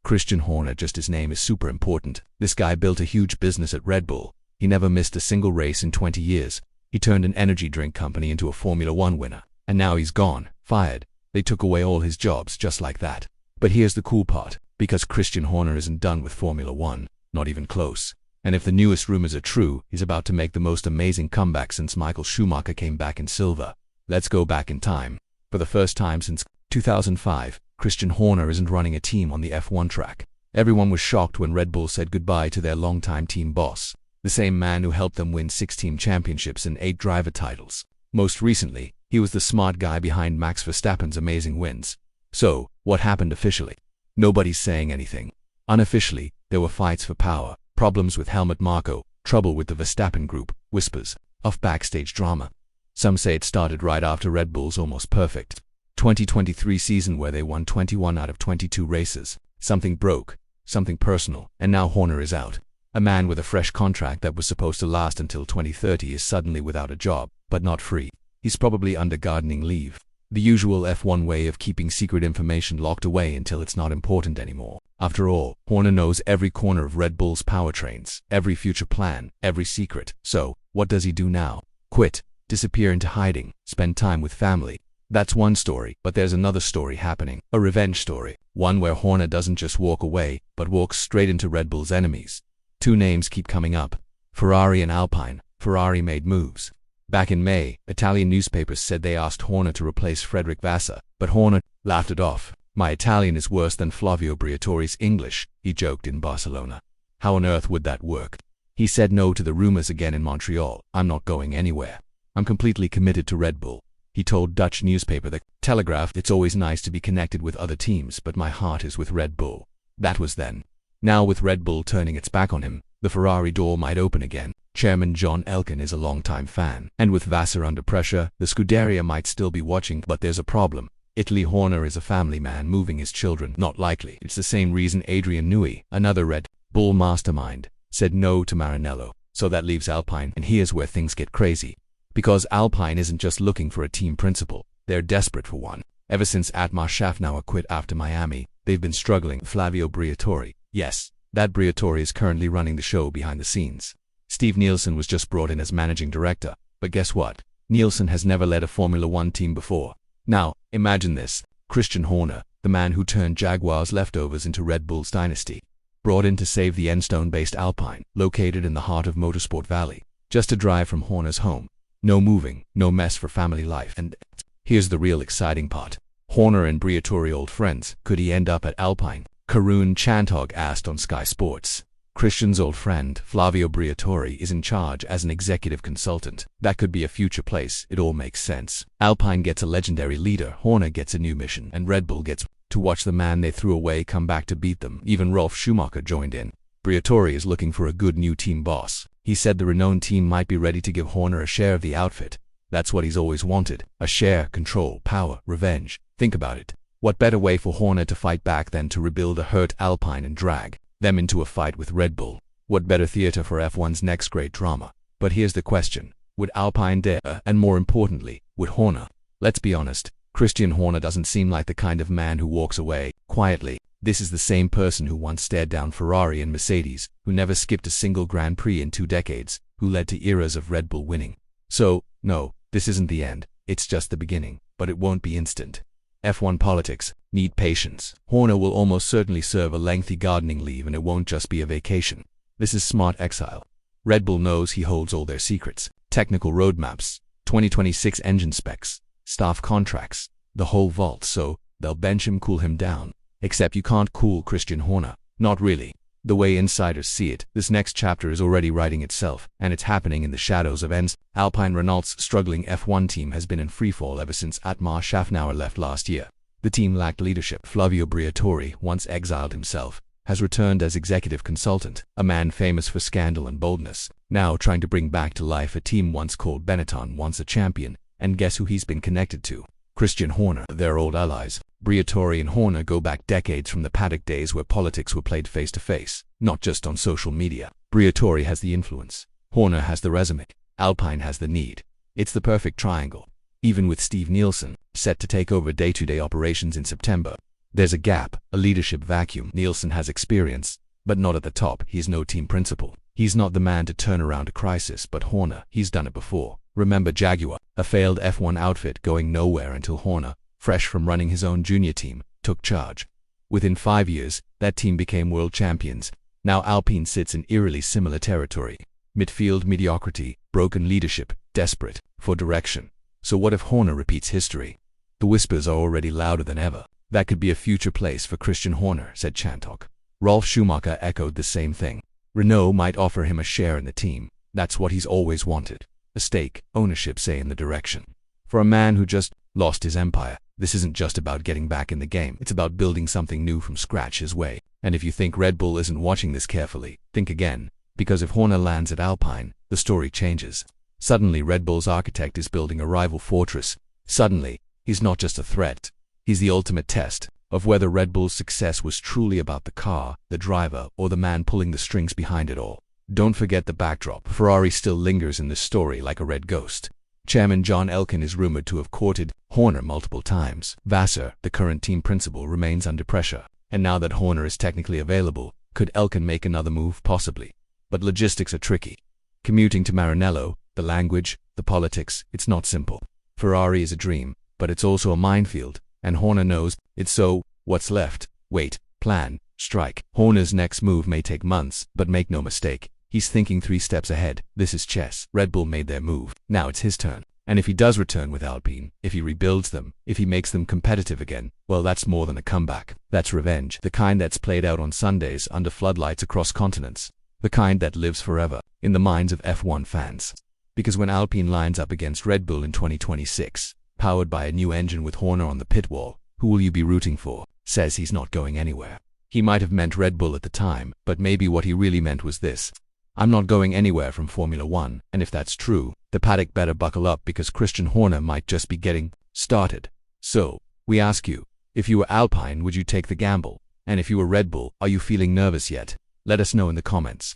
Christian Horner, just his name is super important. This guy built a huge business at Red Bull. He never missed a single race in 20 years. He turned an energy drink company into a Formula One winner. And now he's gone, fired. They took away all his jobs just like that. But here's the cool part. Because Christian Horner isn't done with Formula One. Not even close. And if the newest rumors are true, he's about to make the most amazing comeback since Michael Schumacher came back in silver. Let's go back in time. For the first time since 2005, Christian Horner isn't running a team on the F1 track. Everyone was shocked when Red Bull said goodbye to their longtime team boss. The same man who helped them win 6 team championships and 8 driver titles. Most recently, he was the smart guy behind Max Verstappen's amazing wins. So, what happened officially? Nobody's saying anything. Unofficially, there were fights for power, problems with Helmut Marko, trouble with the Verstappen group, whispers of backstage drama. Some say it started right after Red Bull's almost perfect 2023 season where they won 21 out of 22 races. Something broke, something personal, and now Horner is out. A man with a fresh contract that was supposed to last until 2030 is suddenly without a job, but not free. He's probably under gardening leave. The usual F1 way of keeping secret information locked away until it's not important anymore. After all, Horner knows every corner of Red Bull's powertrains, every future plan, every secret. So, what does he do now? Quit, disappear into hiding, spend time with family. That's one story, but there's another story happening. A revenge story. One where Horner doesn't just walk away, but walks straight into Red Bull's enemies. 2 names keep coming up. Ferrari and Alpine. Ferrari made moves. Back in May, Italian newspapers said they asked Horner to replace Frederic Vasseur, but Horner laughed it off. My Italian is worse than Flavio Briatore's English, he joked in Barcelona. How on earth would that work? He said no to the rumors again in Montreal. I'm not going anywhere. I'm completely committed to Red Bull. He told Dutch newspaper The Telegraph, it's always nice to be connected with other teams, but my heart is with Red Bull. That was then. Now with Red Bull turning its back on him, the Ferrari door might open again. Chairman John Elkann is a longtime fan. And with Vasseur under pressure, the Scuderia might still be watching, but there's a problem. Italy. Horner is a family man, moving his children, not likely. It's the same reason Adrian Newey, another Red Bull mastermind, said no to Maranello. So that leaves Alpine, and here's where things get crazy. Because Alpine isn't just looking for a team principal, they're desperate for one. Ever since Otmar Szafnauer quit after Miami, they've been struggling. Flavio Briatore, yes, that Briatore is currently running the show behind the scenes. Steve Nielsen was just brought in as managing director, but guess what? Nielsen has never led a Formula One team before. Now, imagine this. Christian Horner, the man who turned Jaguar's leftovers into Red Bull's dynasty, brought in to save the Enstone-based Alpine, located in the heart of Motorsport Valley, just a drive from Horner's home. No moving, no mess for family life. And here's the real exciting part. Horner and Briatore old friends. Could he end up at Alpine? Karun Chandhog asked on Sky Sports. Christian's old friend, Flavio Briatore, is in charge as an executive consultant. That could be a future place. It all makes sense. Alpine gets a legendary leader, Horner gets a new mission, and Red Bull gets to watch the man they threw away come back to beat them. Even Ralf Schumacher joined in. Briatore is looking for a good new team boss. He said the renowned team might be ready to give Horner a share of the outfit. That's what he's always wanted. A share, control, power, revenge. Think about it. What better way for Horner to fight back than to rebuild a hurt Alpine and drag them into a fight with Red Bull? What better theater for F1's next great drama? But here's the question. Would Alpine dare? And more importantly, would Horner? Let's be honest. Christian Horner doesn't seem like the kind of man who walks away quietly. This is the same person who once stared down Ferrari and Mercedes, who never skipped a single Grand Prix in 2 decades, who led to eras of Red Bull winning. So, no, this isn't the end. It's just the beginning, but it won't be instant. F1 politics need patience. Horner will almost certainly serve a lengthy gardening leave, and it won't just be a vacation. This is smart exile. Red Bull knows he holds all their secrets. Technical roadmaps, 2026 engine specs, staff contracts, the whole vault, so they'll bench him, cool him down. Except you can't cool Christian Horner. Not really. The way insiders see it, this next chapter is already writing itself, and it's happening in the shadows of ends. Alpine Renault's struggling F1 team has been in freefall ever since Otmar Szafnauer left last year. The team lacked leadership. Flavio Briatore, once exiled himself, has returned as executive consultant, a man famous for scandal and boldness, now trying to bring back to life a team once called Benetton, once a champion. And guess who he's been connected to? Christian Horner. They're old allies. Briatore and Horner go back decades, from the paddock days where politics were played face-to-face, not just on social media. Briatore has the influence. Horner has the resume. Alpine has the need. It's the perfect triangle. Even with Steve Nielsen set to take over day-to-day operations in September, There's a gap, a leadership vacuum. Nielsen has experience, but not at the top. He's no team principal. He's not the man to turn around a crisis, but Horner, he's done it before. Remember Jaguar, a failed F1 outfit going nowhere until Horner, fresh from running his own junior team, took charge. Within 5 years, that team became world champions. Now Alpine sits in eerily similar territory. Midfield mediocrity, broken leadership, desperate for direction. So what if Horner repeats history? The whispers are already louder than ever. That could be a future place for Christian Horner, said Chantok. Ralf Schumacher echoed the same thing. Renault might offer him a share in the team. That's what he's always wanted. A stake, ownership, say, in the direction. For a man who just lost his empire, this isn't just about getting back in the game. It's about building something new from scratch his way. And if you think Red Bull isn't watching this carefully, think again. Because if Horner lands at Alpine, the story changes. Suddenly Red Bull's architect is building a rival fortress. Suddenly, he's not just a threat. He's the ultimate test of whether Red Bull's success was truly about the car, the driver, or the man pulling the strings behind it all. Don't forget the backdrop. Ferrari still lingers in this story like a red ghost. Chairman John Elkann is rumored to have courted Horner multiple times. Vassar, the current team principal, remains under pressure. And now that Horner is technically available, could Elkann make another move? Possibly. But logistics are tricky. Commuting to Maranello, the language, the politics, it's not simple. Ferrari is a dream, but it's also a minefield, and Horner knows it. So, what's left? Wait, plan, strike. Horner's next move may take months, but make no mistake, he's thinking 3 steps ahead. This is chess. Red Bull made their move. Now it's his turn. And if he does return with Alpine, if he rebuilds them, if he makes them competitive again, well, that's more than a comeback. That's revenge. The kind that's played out on Sundays under floodlights across continents. The kind that lives forever in the minds of F1 fans. Because when Alpine lines up against Red Bull in 2026, powered by a new engine with Horner on the pit wall, who will you be rooting for? Says he's not going anywhere. He might have meant Red Bull at the time, but maybe what he really meant was this. I'm not going anywhere from Formula 1, and if that's true, the paddock better buckle up because Christian Horner might just be getting started. So, we ask you, if you were Alpine, would you take the gamble? And if you were Red Bull, are you feeling nervous yet? Let us know in the comments.